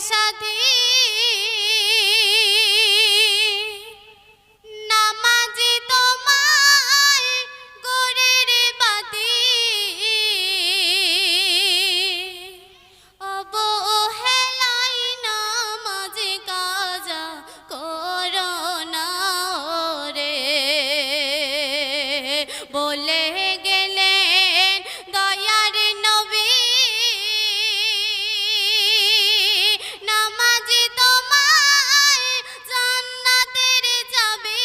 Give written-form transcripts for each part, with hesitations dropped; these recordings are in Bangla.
সাথী নামাজি তোমায় গোরের বাতি অবহেলাই নামাজি কাজা করোনা রে বলে গেলেন দয়ার নবী নামাজি তোমায় জান্নাতের যাবে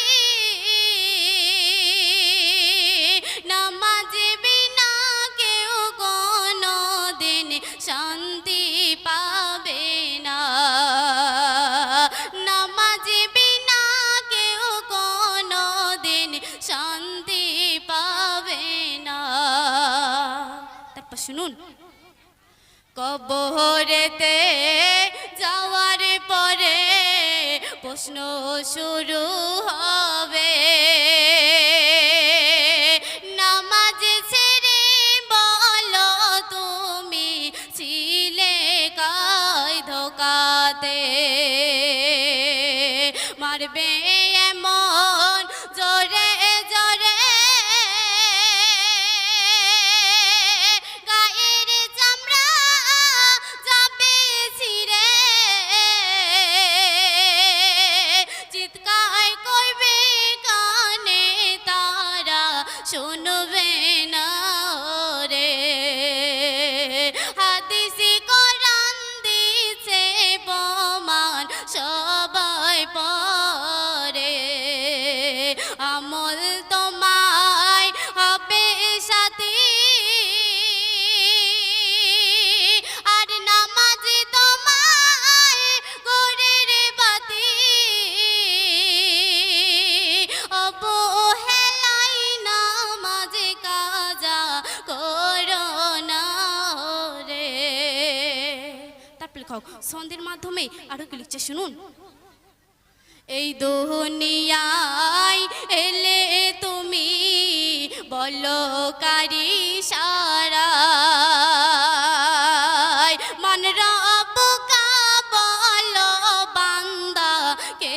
নামাজি বিনা কেউ কোনোদিন শান্তি পাবে না নামাজি বিনা কেউ কোনোদিন শান্তি পাবে না তারপর শুনুন কবরেতে যাওয়ার পরে প্রশ্ন শুরু হবে নামাজ ছেড়ে বলো তুমি ছিলে কায় ধোকাতে মারবে এমন জোরে জোরে গায়ের চামড়া যাবে ছিঁড়ে চিৎকার করবে কানে তারা শুনবে না রে হাদিসি কোরআন দিছে প্রমাণ সবাই পড়ে আমল তোমায় হবে সাথী আর নামাজি তোমায় গোরের বাতি অবহেলাই নামাজি কাজা করোনা রে তারপর লেখাও ছন্দের মাধ্যমে আরো কি লিখছে শুনুন এই দুনিয়ায় এলে তুমি বলো কারি সারায় মান রব্বুকা বলো বান্দা কে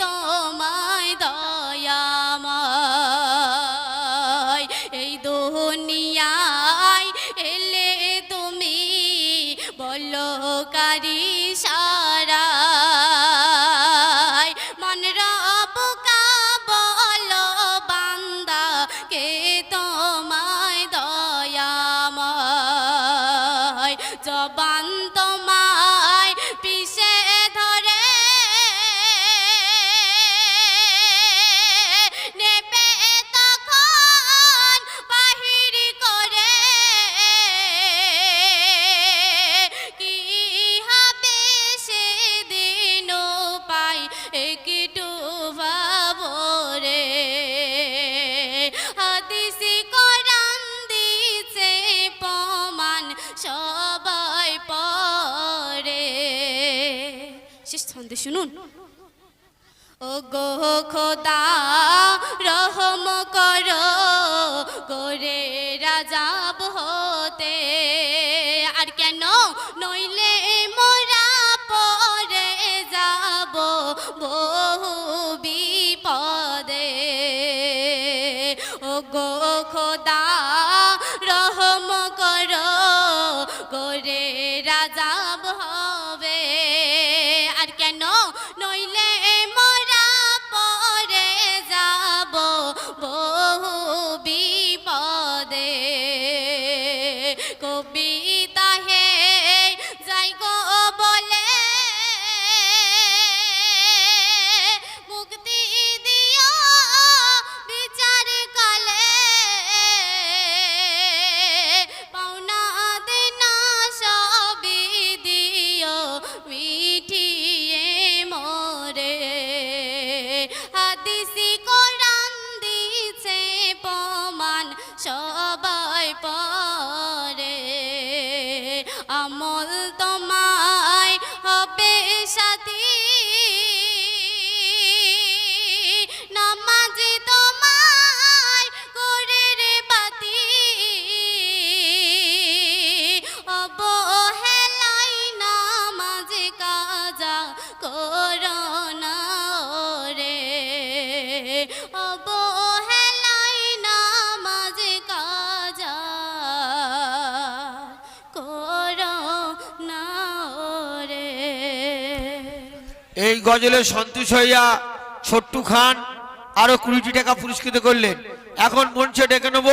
তোমায় দয়াময় এই দুনিয়ায় এলে তুমি বলো কারি সারায় মান রব্বুকা বলো বান্দা কে তোমায় দয়াময় জবান তোমায় পিছে ধরে নেবে তখন বাহির করে কি হবে সেদিন পাই একটু ভাবরে হাদিসি কোরআন দিছে প্রমাণ সবাই পড়ে শেষ ছন্দে শুনুন ও গো খোদা রহম করো গোরে রাজাব হতে আর কেন নইলে মোরা পরে যাব বহু বিপদে ও গো খোদা রহম করো গোরে রাজাব হবে আর কেন নইলে মোরা পরে যাব বহু বিপদে কবিতা হে যাই গো বলে মুক্তি দিও বিচার কালে পাওনা দেনা সবই অবহেলাই নামাজ কাজা করো না রে। এই গজলে সন্তুষ্ট হইয়া ছোট্টু খান আরো 20টি টাকা পুরস্কৃত করলেন। এখন মঞ্চে ডেকে নেব